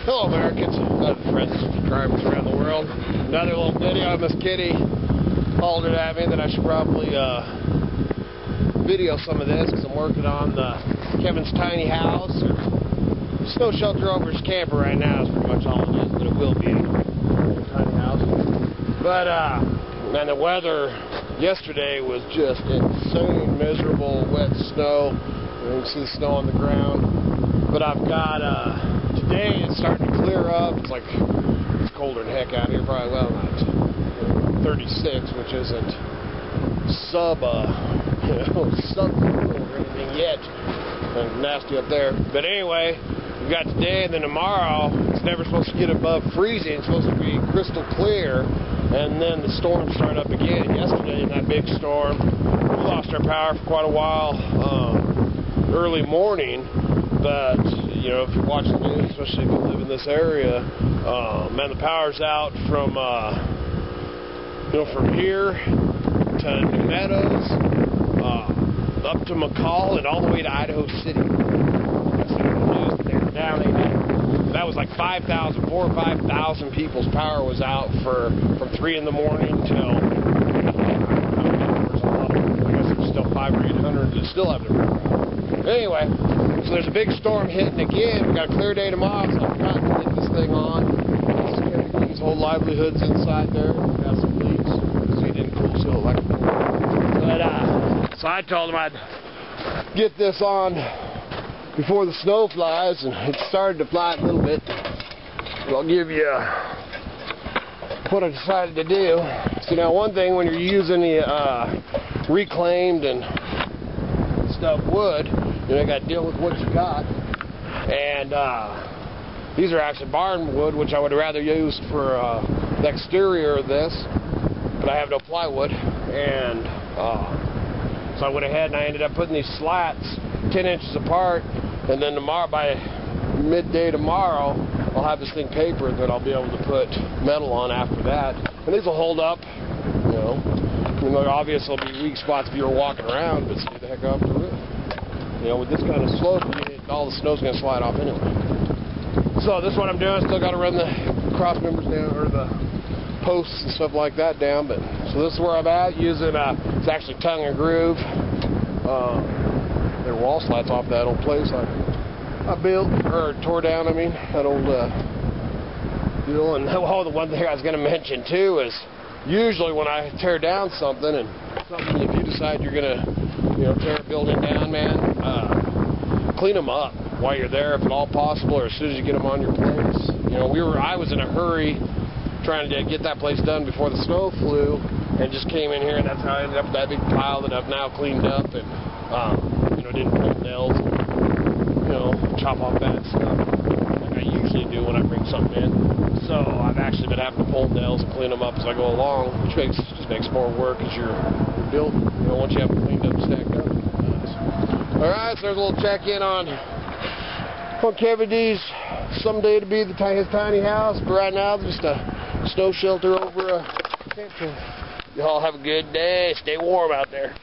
Hello Americans, friends, subscribers around the world. Another little video. Miss Kitty hollered at me that I should probably video some of this because I'm working on Kevyn's tiny house. Or snow shelter over his camper right now is pretty much all it is, but it will be a tiny house. But man, the weather yesterday was just insane, miserable, wet snow. You can see the snow on the ground. But I've got today it's starting to clear up. It's colder than heck out here. Probably not 36, which isn't sub zero or anything yet. Nasty up there. But anyway, we've got today and then tomorrow. It's never supposed to get above freezing. It's supposed to be crystal clear. And then the storms start up again. Yesterday in that big storm, we lost our power for quite a while early morning. But you know, if you watch the news, especially if you live in this area, man, the power's out from from here to New Meadows, up to McCall, and all the way to Idaho City. They're down. That was like 4,000 or 5,000 people's power was out from 3 in the morning till I guess there's still 500 or 800 that still have their power out. Anyway, so there's a big storm hitting again. We got a clear day tomorrow, so I've got to get this thing on. His whole livelihood's inside there. We've got some leaks, so he didn't cool seal electrical. But so I told him I'd get this on before the snow flies, and it started to fly a little bit. So I'll give you what I decided to do. So now, one thing when you're using the reclaimed and stuff wood, you know, you got to deal with what you got. And these are actually barn wood, which I would rather use for the exterior of this, but I have no plywood. And so I went ahead and I ended up putting these slats 10 inches apart, and then tomorrow, by midday tomorrow, I'll have this thing papered that I'll be able to put metal on after that. And these will hold up, you know. I mean, obviously there'll be weak spots if you were walking around, but stay the heck off the roof. You know, with this kind of slope, all the snow's going to slide off anyway. So this is what I'm doing. Still got to run the cross members down, or the posts and stuff like that down. But so this is where I'm at, using it's actually tongue and groove. Their wall slats off that old place I built, or tore down, I mean, that old deal. And the one thing I was going to mention too is, usually when I tear down something, and if you decide you're going to, you know, tear a building down, man, clean them up while you're there, if at all possible, or as soon as you get them on your place. You know, I was in a hurry trying to get that place done before the snow flew, and just came in here, and that's how I ended up with that big pile that I've now cleaned up, and you know, didn't pull nails, you know, chop off that stuff like I usually do when I bring something in. So I've actually been having to pull nails and clean them up as I go along, which just makes more work as you're built, you know, once you have it cleaned up and stacked up. Alright, so there's a little check-in on Kevyn D's someday to be his tiny house, but right now just a snow shelter over a camp. Y'all have a good day. Stay warm out there.